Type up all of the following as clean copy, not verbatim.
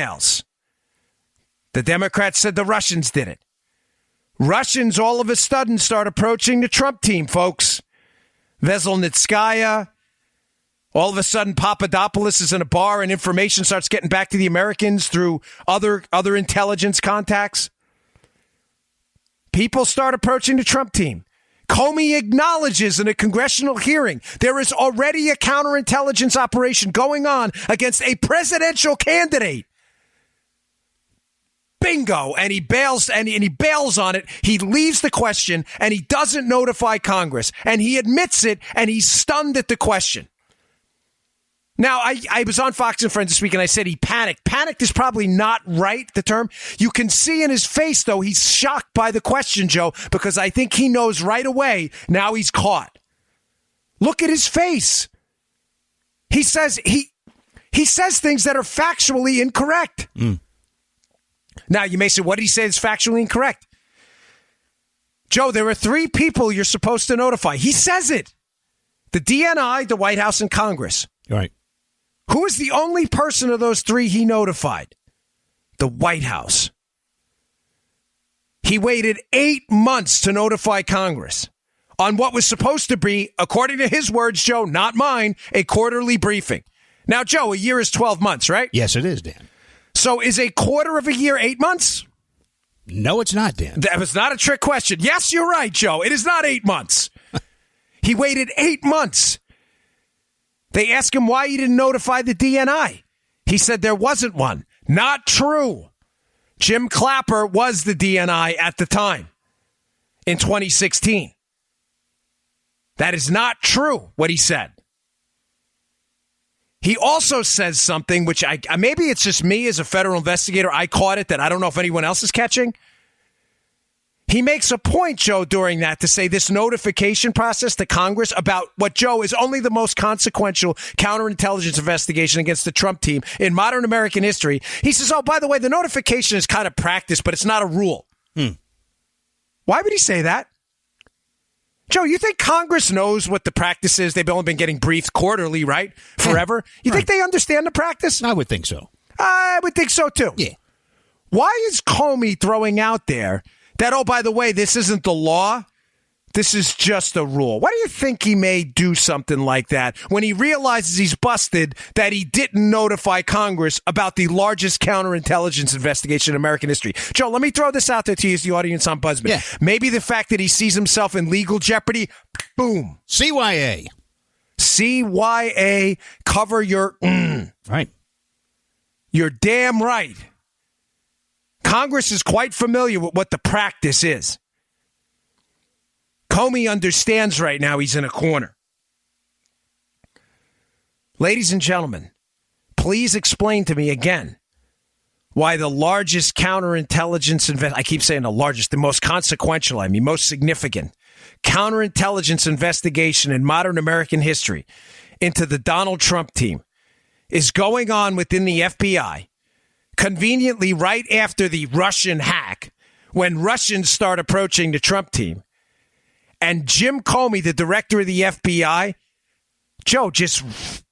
emails. The Democrats said the Russians did it. Russians all of a sudden start approaching the Trump team, folks. Veselnitskaya. All of a sudden, Papadopoulos is in a bar and information starts getting back to the Americans through other intelligence contacts. People start approaching the Trump team. Comey acknowledges in a congressional hearing there is already a counterintelligence operation going on against a presidential candidate. Bingo. And he bails on it. He leaves the question and he doesn't notify Congress. And he admits it and he's stunned at the question. Now, I was on Fox and Friends this week and I said he panicked. Panicked is probably not right, the term. You can see in his face, though, he's shocked by the question, Joe, because I think he knows right away now he's caught. Look at his face. He says things that are factually incorrect. Now, you may say, what did he say is factually incorrect? Joe, there are 3 people you're supposed to notify. He says it. The DNI, the White House, and Congress. Right. Who is the only person of those 3 he notified? The White House. He waited 8 months to notify Congress on what was supposed to be, according to his words, Joe, not mine, a quarterly briefing. Now, Joe, a year is 12 months, right? Yes, it is, Dan. So is a quarter of a year 8 months? No, it's not, Dan. That was not a trick question. Yes, you're right, Joe. It is not 8 months. He waited 8 months. They asked him why he didn't notify the DNI. He said there wasn't one. Not true. Jim Clapper was the DNI at the time in 2016. That is not true, what he said. He also says something, which maybe it's just me as a federal investigator. I caught it that I don't know if anyone else is catching. He makes a point, Joe, during that to say this notification process to Congress about what, Joe, is only the most consequential counterintelligence investigation against the Trump team in modern American history. He says, oh, by the way, the notification is kind of practice, but it's not a rule. Why would he say that? Joe, you think Congress knows what the practice is? They've only been getting briefed quarterly, right? Forever. You think they understand the practice? I would think so. I would think so, too. Yeah. Why is Comey throwing out there that, oh, by the way, this isn't the law? This is just a rule. Why do you think he may do something like that when he realizes he's busted that he didn't notify Congress about the largest counterintelligence investigation in American history? Joe, let me throw this out there to you as the audience on Buzzman. Yeah. Maybe the fact that he sees himself in legal jeopardy, boom. CYA. CYA, cover your Right. You're damn right. Congress is quite familiar with what the practice is. Comey understands right now he's in a corner. Ladies and gentlemen, please explain to me again why the largest counterintelligence I keep saying the largest, the most consequential, most significant counterintelligence investigation in modern American history into the Donald Trump team is going on within the FBI, conveniently right after the Russian hack, when Russians start approaching the Trump team. And Jim Comey, the director of the FBI, Joe, just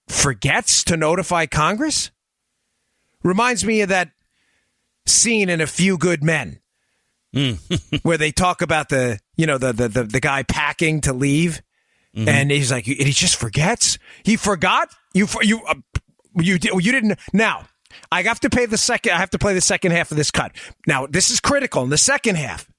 forgets to notify Congress? Reminds me of that scene in A Few Good Men where they talk about the guy packing to leave. Mm-hmm. And he's like, and he just forgets. He forgot? You didn't. Now, I have to play the second half of this cut. Now, this is critical. In the second half,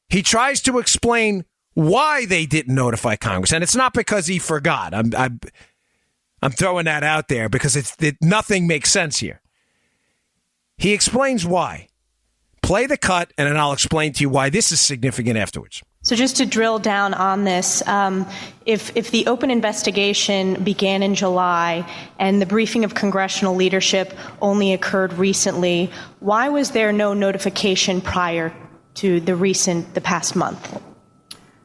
he tries to explain why they didn't notify Congress, and it's not because he forgot. I'm throwing that out there because nothing makes sense here. He explains why. Play the cut, and then I'll explain to you why this is significant afterwards. So just to drill down on this, if the open investigation began in July and the briefing of congressional leadership only occurred recently, why was there no notification prior to the past month?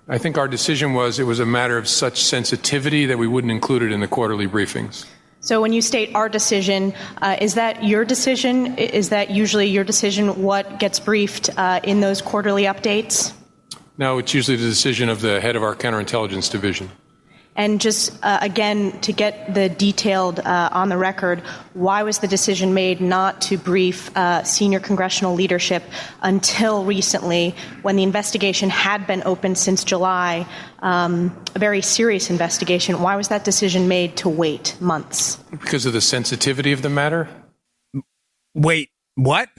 I think our decision was it was a matter of such sensitivity that we wouldn't include it in the quarterly briefings. So when you state our decision, is that your decision? Is that usually your decision what gets briefed in those quarterly updates? No, it's usually the decision of the head of our counterintelligence division. And just, again, to get the detailed on the record, why was the decision made not to brief senior congressional leadership until recently, when the investigation had been open since July, a very serious investigation? Why was that decision made to wait months? Because of the sensitivity of the matter? Wait, what?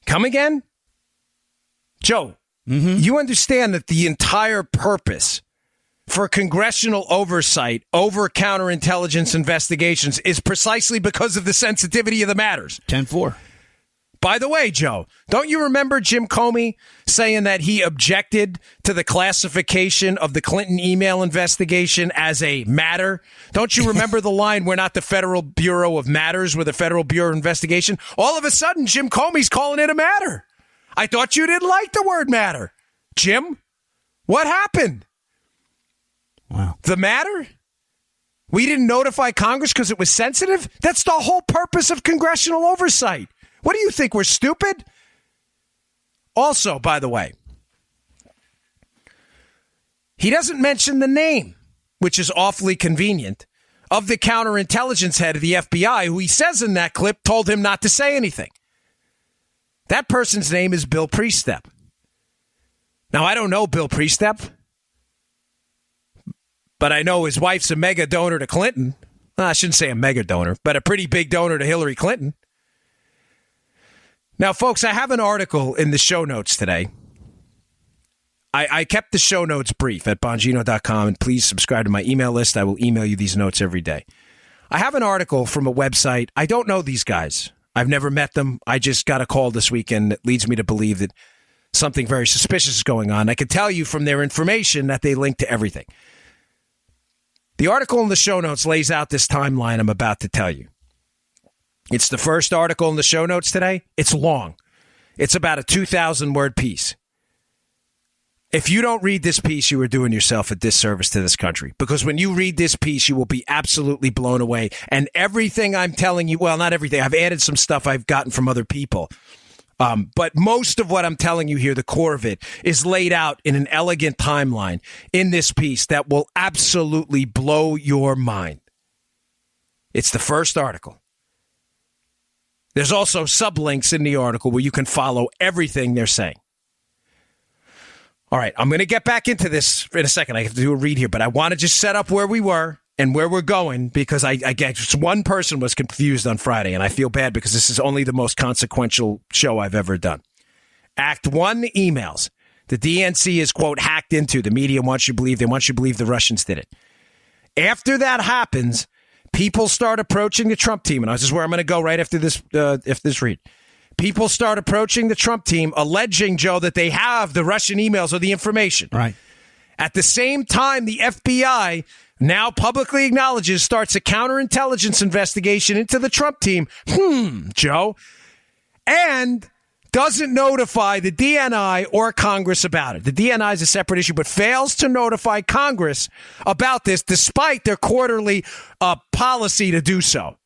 Come again? Joe, you understand that the entire purpose for congressional oversight over counterintelligence investigations is precisely because of the sensitivity of the matters. 10-4. By the way, Joe, don't you remember Jim Comey saying that he objected to the classification of the Clinton email investigation as a matter? Don't you remember the line, we're not the Federal Bureau of Matters, we're the Federal Bureau of Investigation? All of a sudden, Jim Comey's calling it a matter. I thought you didn't like the word matter. Jim, what happened? Wow. The matter? We didn't notify Congress because it was sensitive? That's the whole purpose of congressional oversight. What do you think, we're stupid? Also, by the way, he doesn't mention the name, which is awfully convenient, of the counterintelligence head of the FBI, who he says in that clip told him not to say anything. That person's name is Bill Priestep. Now, I don't know Bill Priestep, but I know his wife's a mega donor to Clinton. Well, I shouldn't say a mega donor, but a pretty big donor to Hillary Clinton. Now, folks, I have an article in the show notes today. I kept the show notes brief at Bongino.com, and please subscribe to my email list. I will email you these notes every day. I have an article from a website. I don't know these guys. I've never met them. I just got a call this weekend that leads me to believe that something very suspicious is going on. I can tell you from their information that they link to everything. The article in the show notes lays out this timeline I'm about to tell you. It's the first article in the show notes today. It's long. It's about a 2,000-word piece. If you don't read this piece, you are doing yourself a disservice to this country. Because when you read this piece, you will be absolutely blown away. And everything I'm telling you, well, not everything. I've added some stuff I've gotten from other people. But most of what I'm telling you here, the core of it, is laid out in an elegant timeline in this piece that will absolutely blow your mind. It's the first article. There's also sublinks in the article where you can follow everything they're saying. All right, I'm going to get back into this in a second. I have to do a read here, but I want to just set up where we were and where we're going, because I guess one person was confused on Friday, and I feel bad because this is only the most consequential show I've ever done. Act 1, emails. The DNC is, quote, hacked into. The media wants you to believe. They want you to believe the Russians did it. After that happens, people start approaching the Trump team, and this is where I'm going to go right after this read. People start approaching the Trump team, alleging, Joe, that they have the Russian emails or the information. Right. At the same time, the FBI now publicly acknowledges, starts a counterintelligence investigation into the Trump team. Joe. And doesn't notify the DNI or Congress about it. The DNI is a separate issue, but fails to notify Congress about this despite their quarterly policy to do so.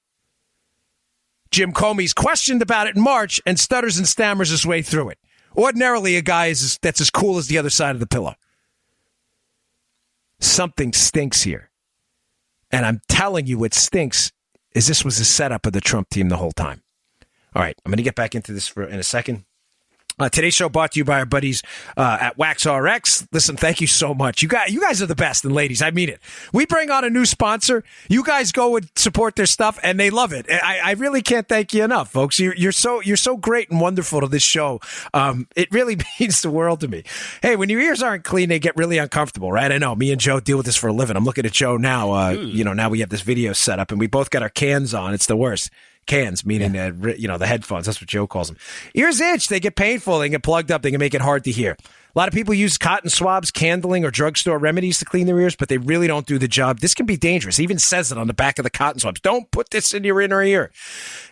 Jim Comey's questioned about it in March and stutters and stammers his way through it. Ordinarily, a guy that's as cool as the other side of the pillow. Something stinks here. And I'm telling you, what stinks is this was a setup of the Trump team the whole time. All right, I'm going to get back into this in a second. Today's show brought to you by our buddies at WaxRx. Listen, thank you so much. You guys are the best, and ladies, I mean it. We bring on a new sponsor. You guys go and support their stuff, and they love it. I really can't thank you enough, folks. You're so great and wonderful to this show. It really means the world to me. Hey, when your ears aren't clean, they get really uncomfortable, right? I know. Me and Joe deal with this for a living. I'm looking at Joe now. Now we have this video set up, and we both got our cans on. It's the worst. Cans, meaning, the headphones. That's what Joe calls them. Ears itch. They get painful. They get plugged up. They can make it hard to hear. A lot of people use cotton swabs, candling, or drugstore remedies to clean their ears, but they really don't do the job. This can be dangerous. It even says it on the back of the cotton swabs. Don't put this in your inner ear.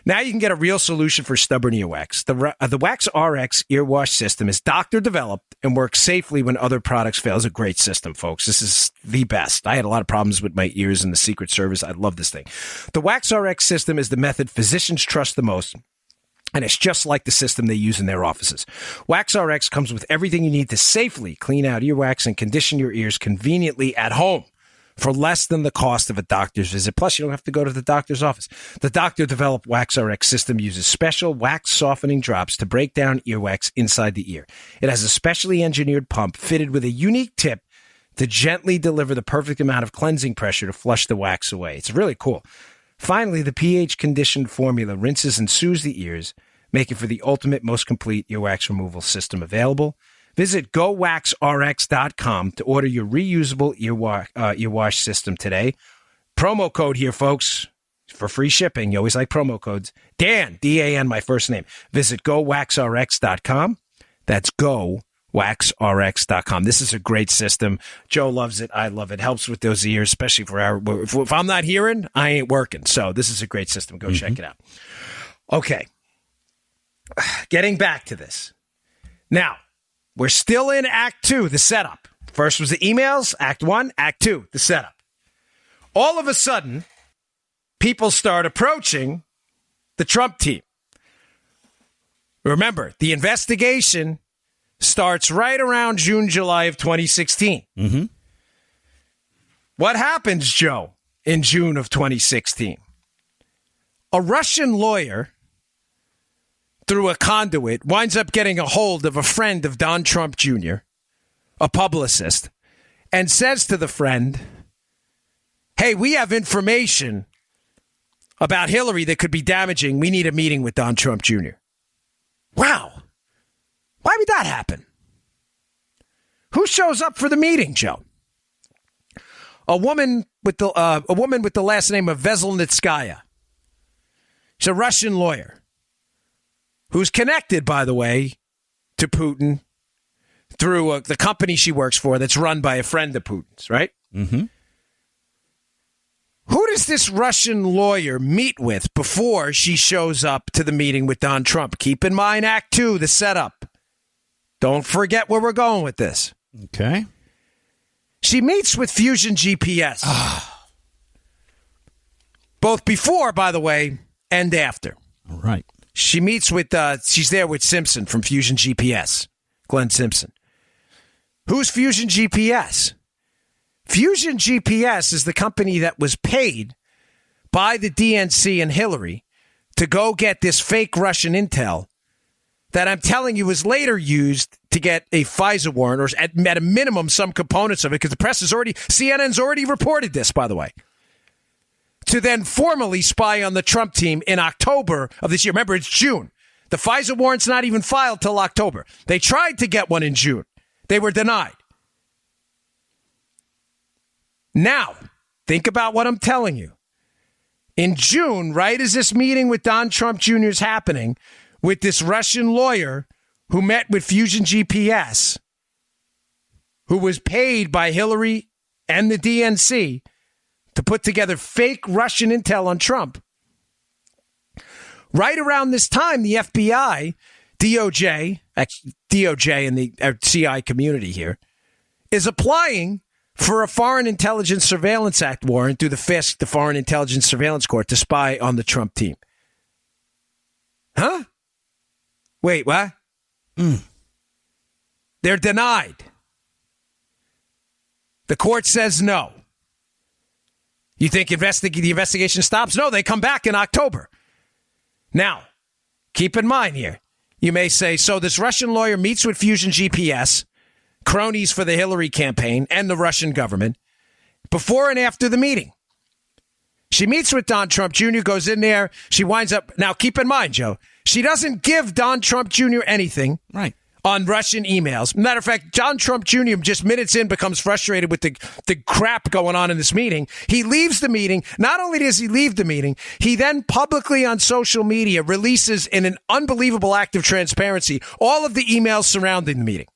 Now you can get a real solution for stubborn earwax. The Wax RX ear wash system is doctor developed and works safely when other products fail. It's a great system, folks. This is the best. I had a lot of problems with my ears in the Secret Service. I love this thing. The Wax RX system is the method physicians trust the most. And it's just like the system they use in their offices. WaxRx comes with everything you need to safely clean out earwax and condition your ears conveniently at home. for less than the cost of a doctor's visit. Plus, you don't have to go to the doctor's office. The doctor-developed WaxRx system uses special wax softening drops to break down earwax inside the ear. It has a specially engineered pump fitted with a unique tip to gently deliver the perfect amount of cleansing pressure to flush the wax away. It's really cool. Finally, the pH-conditioned formula rinses and soothes the ears, making for the ultimate, most complete earwax removal system available. Visit GoWaxRx.com to order your reusable earwash system today. Promo code here, folks, for free shipping. You always like promo codes. Dan, D-A-N, my first name. Visit GoWaxRx.com. That's GoWaxRx.com. This is a great system. Joe loves it. I love it. Helps with those ears, especially for if I'm not hearing, I ain't working. So this is a great system. Go check it out. Okay. Getting back to this. Now, we're still in Act 2, the setup. First was the emails, Act 1, Act 2, the setup. All of a sudden, people start approaching the Trump team. Remember, the investigation starts right around June, July of 2016. Mm-hmm. What happens, Joe, in June of 2016? A Russian lawyer, through a conduit, winds up getting a hold of a friend of Don Trump Jr., a publicist, and says to the friend, hey, we have information about Hillary that could be damaging. We need a meeting with Don Trump Jr. Wow. Why would that happen? Who shows up for the meeting, Joe? A woman with the last name of Veselnitskaya. She's a Russian lawyer who's connected, by the way, to Putin through the company she works for that's run by a friend of Putin's, right? Mm-hmm. Who does this Russian lawyer meet with before she shows up to the meeting with Don Trump? Keep in mind, Act 2, the setup. Don't forget where we're going with this. Okay. She meets with Fusion GPS. Both before, by the way, and after. All right. She meets with, she's there with Simpson from Fusion GPS, Glenn Simpson. Who's Fusion GPS? Fusion GPS is the company that was paid by the DNC and Hillary to go get this fake Russian intel that I'm telling you was later used to get a FISA warrant, or at a minimum some components of it, because the press has already, CNN's already reported this, by the way, to then formally spy on the Trump team in October of this year. Remember, it's June. The FISA warrant's not even filed till October. They tried to get one in June. They were denied. Now, think about what I'm telling you. In June, right as this meeting with Don Trump Jr. is happening, with this Russian lawyer who met with Fusion GPS, who was paid by Hillary and the DNC to put together fake Russian intel on Trump. Right around this time, the FBI, DOJ and the CI community here, is applying for a Foreign Intelligence Surveillance Act warrant through the FISC, the Foreign Intelligence Surveillance Court, to spy on the Trump team. Huh? Wait, what? They're denied. The court says no. You think the investigation stops? No, they come back in October. Now, keep in mind here, you may say, so this Russian lawyer meets with Fusion GPS, cronies for the Hillary campaign and the Russian government, before and after the meeting. She meets with Don Trump Jr., goes in there, she winds up, now keep in mind, Joe, she doesn't give Don Trump Jr. anything. Right. On Russian emails. Matter of fact, Don Trump Jr. just minutes in becomes frustrated with the crap going on in this meeting. He leaves the meeting. Not only does he leave the meeting, he then publicly on social media releases, in an unbelievable act of transparency, all of the emails surrounding the meeting.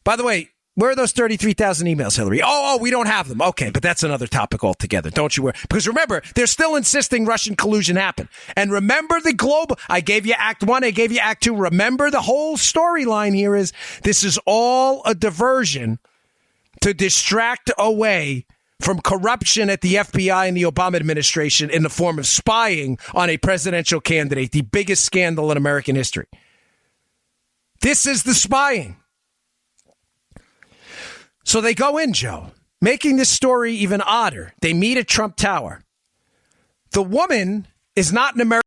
By the way, where are those 33,000 emails, Hillary? Oh, we don't have them. Okay, but that's another topic altogether. Don't you worry. Because remember, they're still insisting Russian collusion happened. And remember the global, I gave you Act 1, I gave you Act 2. Remember the whole storyline here is this is all a diversion to distract away from corruption at the FBI and the Obama administration in the form of spying on a presidential candidate, the biggest scandal in American history. This is the spying. So they go in, Joe, making this story even odder. They meet at Trump Tower. The woman is not an American.